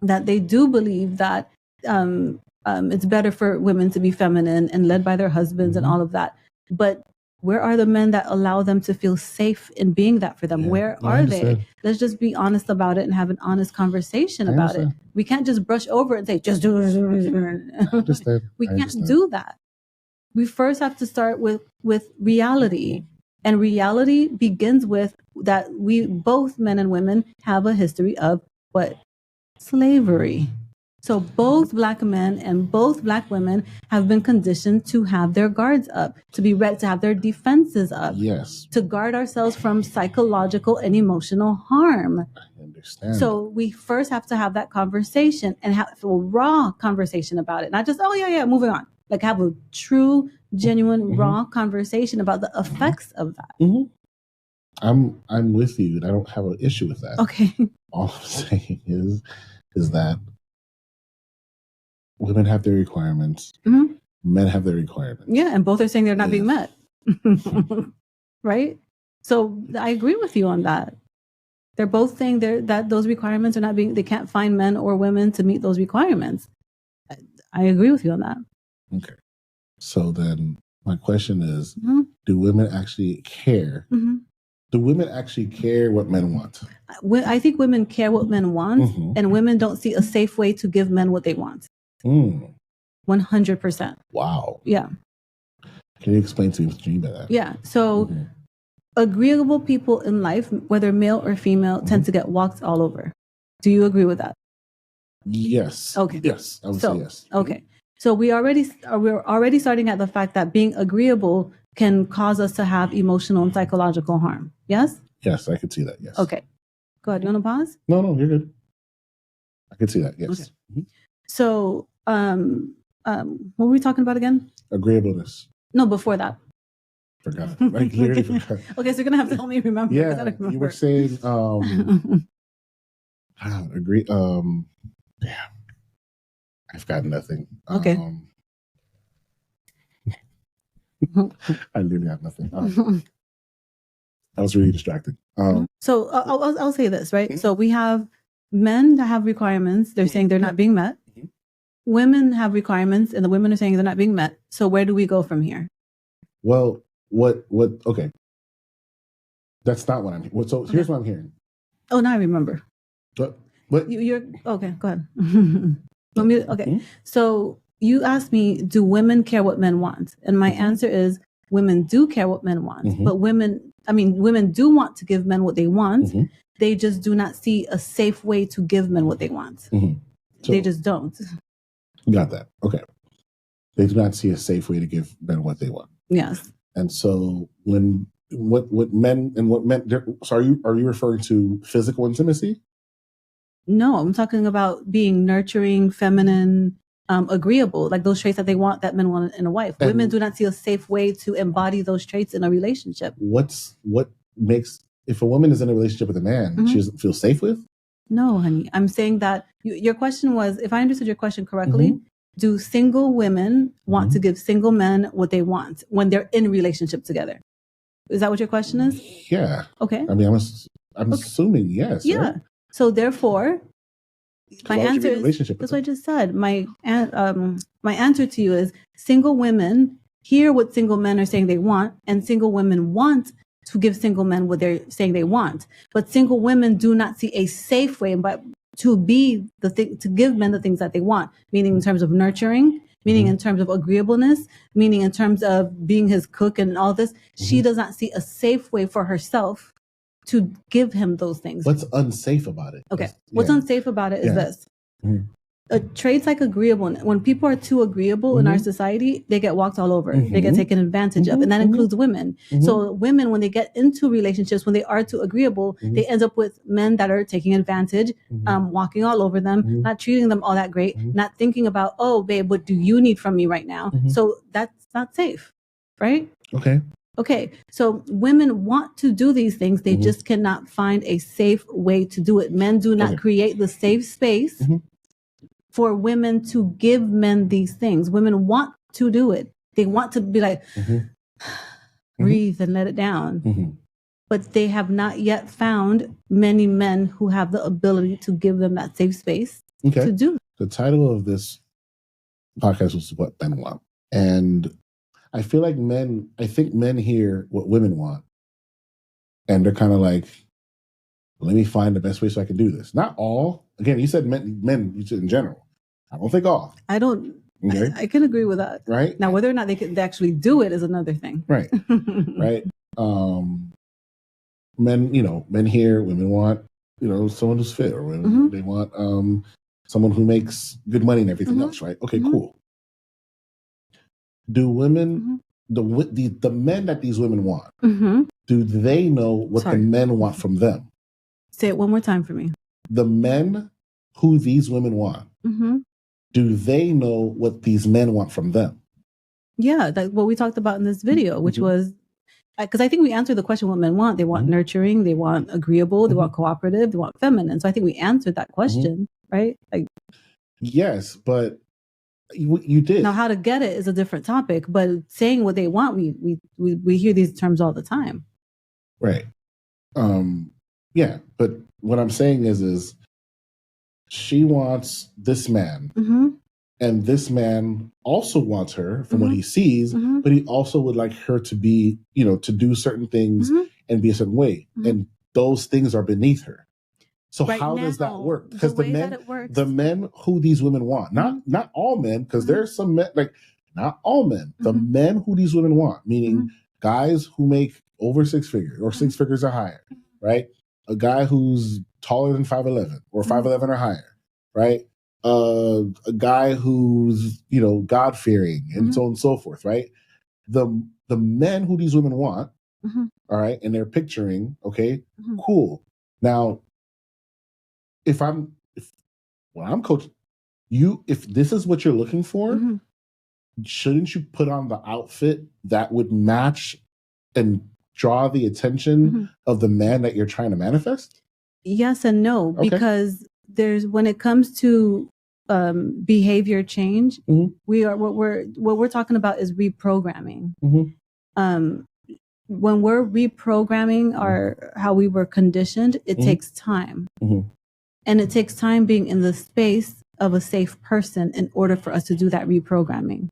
that they do believe that it's better for women to be feminine and led by their husbands and all of that. But where are the men that allow them to feel safe in being that for them? Where are they? Let's just be honest about it and have an honest conversation about it. We can't just brush over it and say, just do it. We can't do that. We first have to start with reality. And reality begins with that we, both men and women, have a history of what? Slavery. So both Black men and both Black women have been conditioned to have their guards up, to be ready, to have their defenses up. Yes. To guard ourselves from psychological and emotional harm. I understand. So we first have to have that conversation and have a raw conversation about it. Not just, oh yeah, moving on. Like, have a true, genuine, raw conversation about the effects of that. I'm with you, and I don't have an issue with that. Okay. All I'm saying is that women have their requirements, men have their requirements. Yeah, and both are saying they're not being met. Right? So I agree with you on that. They're both saying that those requirements are not being, they can't find men or women to meet those requirements. I agree with you on that. Okay. So then my question is, do women actually care? Do women actually care what men want? I think women care what men want, and women don't see a safe way to give men what they want. 100%. Wow. Yeah. Can you explain to me what you mean by that? Yeah. So agreeable people in life, whether male or female, tend to get walked all over. Do you agree with that? Yes. Okay. Yes. I would say yes. Okay. So we're already starting at the fact that being agreeable can cause us to have emotional and psychological harm. Yes? Yes, I could see that. Yes. Okay. Go ahead. You want to pause? No, you're good. I could see that. Yes. Okay. So, what were we talking about again? Agreeableness. No, before that. Forgot. Like, literally forgot. Okay, so you're gonna have to help me remember. Yeah, remember. You were saying agree. Damn, I've got nothing. Okay. I literally have nothing. I was really distracted. So I'll say this, right? So we have men that have requirements. They're saying they're not being met. Women have requirements, and the women are saying they're not being met. So where do we go from here? Well, what? Okay, that's not what I'm hearing. So here's what I'm hearing. Oh, now I remember. What? You're okay. Go ahead. Okay. So you asked me, do women care what men want? And my answer is, women do care what men want, but women I mean, women do want to give men what they want. Mhm. They just do not see a safe way to give men what they want. Mhm. So, They just don't. got that. Okay. They do not see a safe way to give men what they want. Yes. And so when what men so are you referring to physical intimacy? No, I'm talking about being nurturing, feminine, agreeable, like those traits that they want, that men want in a wife. And women do not see a safe way to embody those traits in a relationship. What makes, if a woman is in a relationship with a man, she doesn't feel safe with? No, honey. I'm saying that your question was, if I understood your question correctly, do single women want to give single men what they want when they're in a relationship together? Is that what your question is? Yeah. Okay. I mean, I'm assuming yes. Yeah. Right? So therefore, my answer is, that's what I them? just said. My answer to you is, single women hear what single men are saying they want, and single women want to give single men what they're saying they want. But single women do not see a safe way but to be the thing, to give men the things that they want, meaning in terms of nurturing, meaning in terms of agreeableness, meaning in terms of being his cook and all this. She does not see a safe way for herself to give him those things. What's unsafe about it? Okay. What's unsafe about it is this. Traits like agreeableness. When people are too agreeable in our society, they get walked all over. They get taken advantage of. And that includes women. So women, when they get into relationships, when they are too agreeable, they end up with men that are taking advantage, walking all over them, not treating them all that great, not thinking about, oh, babe, what do you need from me right now? So that's not safe, right? Okay, so women want to do these things. They just cannot find a safe way to do it. Men do not create the safe space for women to give men these things. Women want to do it. They want to be like, breathe and let it down. But they have not yet found many men who have the ability to give them that safe space to do. The title of this podcast was What Men Want. And I feel like I think men hear what women want. And they're kind of like, let me find the best way so I can do this. Not all. Again, you said men you said in general. I don't think all. I don't. Okay. I can agree with that. Right. Now, whether or not they could actually do it is another thing. Right. Right. Men hear women want, someone who's fit, or they want someone who makes good money and everything else. Right. Okay. Cool. Do women, the men that these women want, do they know what the men want from them? Say it one more time for me. The men who these women want, do they know what these men want from them? Yeah, that's what we talked about in this video, which was, because I think we answered the question what men want. They want nurturing, they want agreeable, they want cooperative, they want feminine. So I think we answered that question, right? Like, yes, but you did. Now, how to get it is a different topic, but saying what they want, we hear these terms all the time. Right. Yeah, but what I'm saying is she wants this man, and this man also wants her from what he sees, but he also would like her to be, to do certain things and be a certain way, and those things are beneath her. So how does that work? Because the men who these women want, not all men, because there's some men, like not all men, the men who these women want, meaning guys who make over 6 figures or 6 figures or higher, right? A guy who's taller than 5'11" or 5'11" or higher, right? A guy who's, God-fearing and so on and so forth, right? The men who these women want, all right, and they're picturing, okay, cool. Now, when I'm coaching you, if this is what you're looking for, shouldn't you put on the outfit that would match and draw the attention of the man that you're trying to manifest? Yes and no, because when it comes to behavior change, what we're talking about is reprogramming. When we're reprogramming how we were conditioned, it takes time. And it takes time being in the space of a safe person in order for us to do that reprogramming.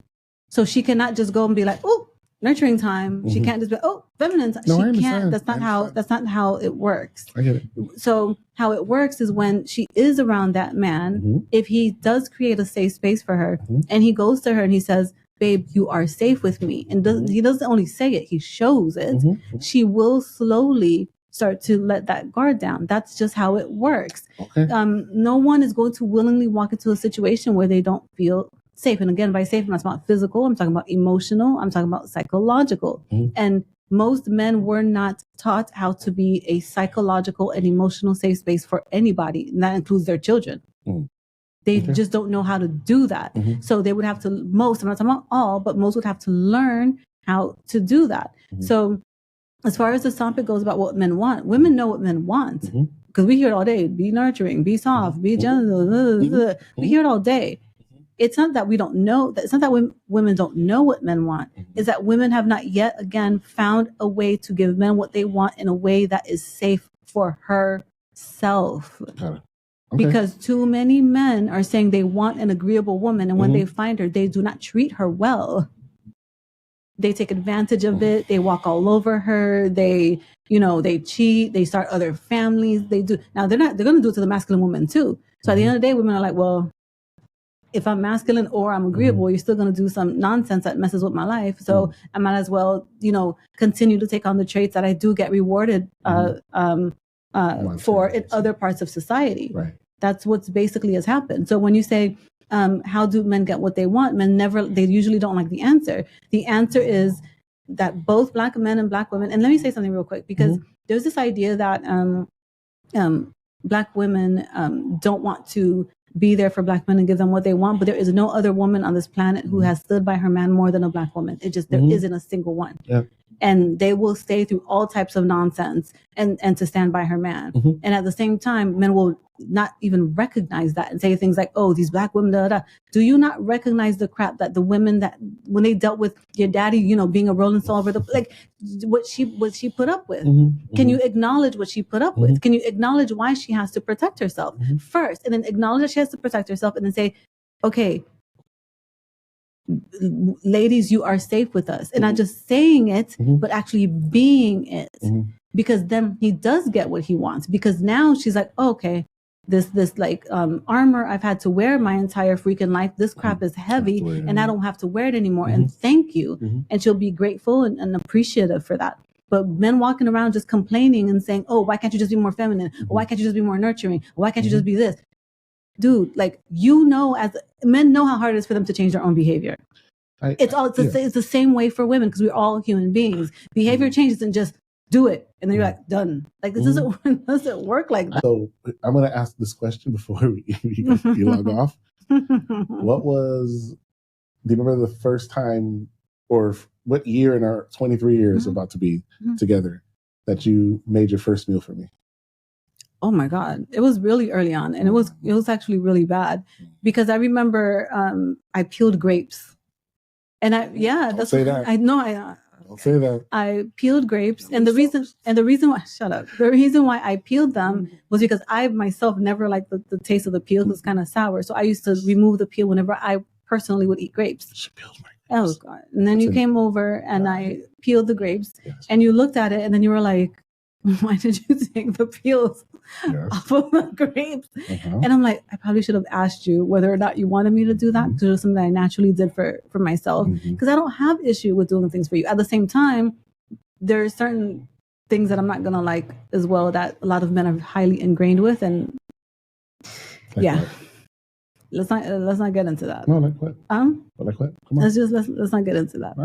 So she cannot just go and be like, oh, nurturing time. She can't just be, oh, feminine time. No, she can't. That's not how it works. I get it. So how it works is when she is around that man, if he does create a safe space for her and he goes to her and he says, babe, you are safe with me. And he doesn't only say it, he shows it. She will slowly start to let that guard down. That's just how it works. Okay. No one is going to willingly walk into a situation where they don't feel safe. And again, by safe, I'm not talking about physical, I'm talking about emotional, I'm talking about psychological. And most men were not taught how to be a psychological and emotional safe space for anybody, and that includes their children. They just don't know how to do that. So they would have to, I'm not talking about all, but most would have to learn how to do that. So as far as the topic goes about what men want, women know what men want. Because we hear it all day. Be nurturing, be soft, be gentle. We hear it all day. It's not that we don't know. It's not that women don't know what men want. It's that women have not yet, again, found a way to give men what they want in a way that is safe for herself. Because too many men are saying they want an agreeable woman, and when they find her, they do not treat her well. They take advantage of it. They walk all over her. They cheat. They start other families. They do. Now they're going to do it to the masculine woman too. So at the end of the day, women are like, well, if I'm masculine or I'm agreeable, you're still going to do some nonsense that messes with my life. So I might as well, continue to take on the traits that I do get rewarded for in other parts of society. Right. That's what's basically has happened. So when you say, how do men get what they want? They usually don't like the answer. The answer is that both Black men and Black women, and let me say something real quick, because there's this idea that Black women don't want to be there for Black men and give them what they want, but there is no other woman on this planet who has stood by her man more than a Black woman. It just, there isn't a single one. Yeah. And they will stay through all types of nonsense and to stand by her man. And at the same time, men will not even recognize that and say things like, oh, these Black women, da, da. Do you not recognize the crap that the women that when they dealt with your daddy, being a rolling stone over what she put up with? Can you acknowledge what she put up with? Can you acknowledge why she has to protect herself first, and then acknowledge that she has to protect herself, and then say, okay, ladies, you are safe with us. And not just saying it, but actually being it. Because then he does get what he wants. Because now she's like, oh, okay, this armor I've had to wear my entire freaking life. This crap is heavy and I don't have to wear it anymore. And thank you. And she'll be grateful and appreciative for that. But men walking around just complaining and saying, oh, why can't you just be more feminine? Or why can't you just be more nurturing? Or why can't you just be this? Dude, as men know how hard it is for them to change their own behavior. It's the same way for women, because we're all human beings. Behavior change isn't just do it and then you're like done. This doesn't work like that. So I'm going to ask this question before you log off. Do you remember the first time, or what year in our 23 years about to be together, that you made your first meal for me? Oh my God. It was really early on, and it was actually really bad, because I remember I peeled grapes. And Don't say that. Don't say that. I peeled grapes, and the reason why, shut up. The reason why I peeled them was because I myself never liked the taste of the peel. It was kind of sour. So I used to remove the peel whenever I personally would eat grapes. She peeled my grapes. Oh God. And then you came over and I peeled the grapes, and you looked at it, and then you were like, why did you take the peels off of the grapes? And I'm like, I probably should have asked you whether or not you wanted me to do that, because it was something that I naturally did for myself, because I don't have issue with doing things for you. At the same time, there are certain things that I'm not gonna like as well, that a lot of men are highly ingrained with, and let's not get into that. No, like what? Like what? Come on. Let's not get into that.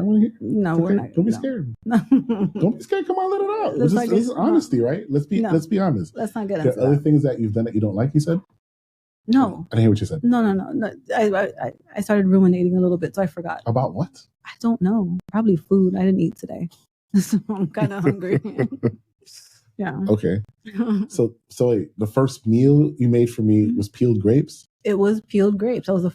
No, we're not. Don't be scared. Don't be scared. Come on, let it out. This is honesty, right? Let's be honest. Let's not get into that. There are other things that you've done that you don't like, you said? No. I didn't hear what you said. No. I started ruminating a little bit, so I forgot. About what? I don't know. Probably food. I didn't eat today. So I'm kind of hungry. Yeah. Okay. So wait, the first meal you made for me was peeled grapes? It was peeled grapes. That was the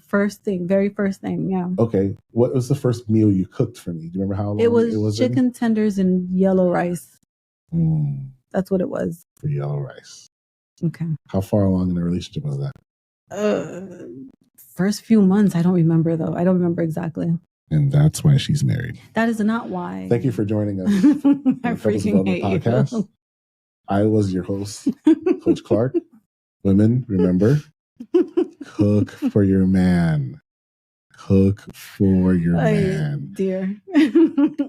very first thing. Yeah. Okay. What was the first meal you cooked for me? Do you remember how long it was? Chicken tenders and yellow rice. That's what it was. For yellow rice. Okay. How far along in the relationship was that? First few months. I don't remember though. I don't remember exactly. And that's why she's married. That is not why. Thank you for joining us. I freaking hate podcast. You. I was your host, Coach Clark. Women, remember, cook for your man. Cook for your man. Dear.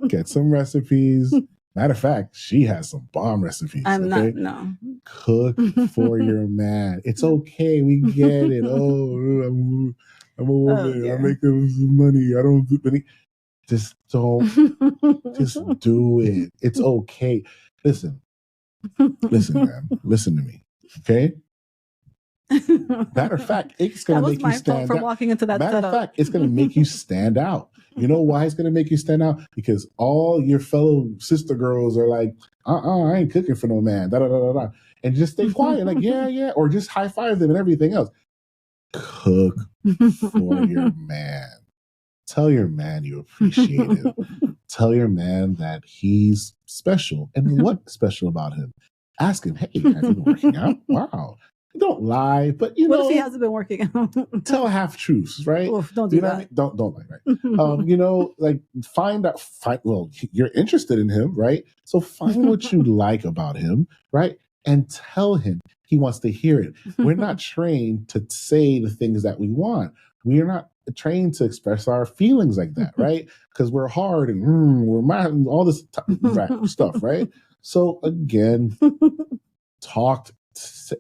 Get some recipes. Matter of fact, she has some bomb recipes. I'm not, no. Cook for your man. It's okay. We get it. Oh, I'm a woman. I make some money. I don't do any. Just don't. Just do it. It's okay. Listen, man. Listen to me. Okay? Matter of fact, it's going to make you stand out. Walking into that Matter of fact, it's going to make you stand out. You know why it's going to make you stand out? Because all your fellow sister girls are like, I ain't cooking for no man. Da, da, da, da, da. And just stay quiet, like, yeah. Or just high five them and everything else. Cook for your man. Tell your man you appreciate him. Tell your man that he's special. And what's special about him? Ask him, hey, have you been working out? Wow. Don't lie, but what if he hasn't been working out? Tell half truths, right? Oof, don't do that. I mean? Don't lie, right? Like find out. Well, you're interested in him, right? So find what you like about him, right? And tell him he wants to hear it. We're not trained to say the things that we want. We are not trained to express our feelings like that, right? Because we're hard and we're mad and all this stuff, right? So again, talk.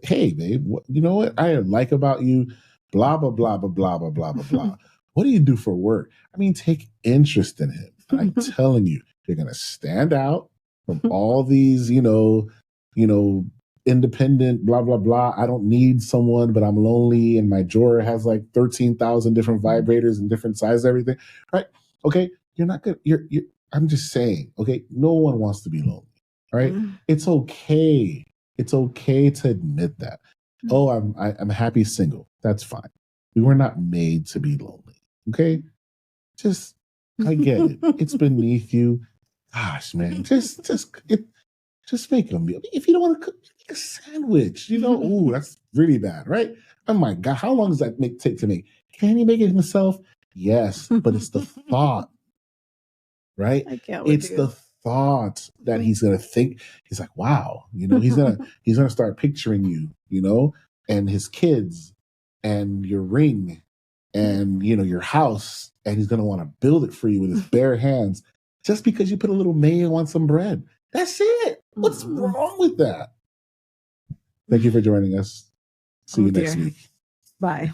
Hey, babe, you know what I like about you? Blah, blah, blah, blah, blah, blah, blah, blah, blah. What do you do for work? I mean, take interest in him. I'm telling you, you're going to stand out from all these, independent, blah, blah, blah. I don't need someone, but I'm lonely. And my drawer has like 13,000 different vibrators and different sizes, everything. Right. Okay. You're not good. I'm just saying, okay. No one wants to be lonely. All right. It's okay. It's okay to admit that. Oh, I'm happy single. That's fine. We were not made to be lonely. Okay? I get it. It's beneath you. Gosh, man. Just make a meal. If you don't want to cook, make a sandwich. Ooh, that's really bad, right? Oh my God. How long does that take to make? Can he make it himself? Yes, but it's the thought, right? It's the thought that he's gonna think. He's like, wow, he's gonna start picturing you, and his kids and your ring and your house, and he's gonna want to build it for you with his bare hands just because you put a little mayo on some bread. That's it. What's wrong with that? Thank you for joining us. See you next week. Bye.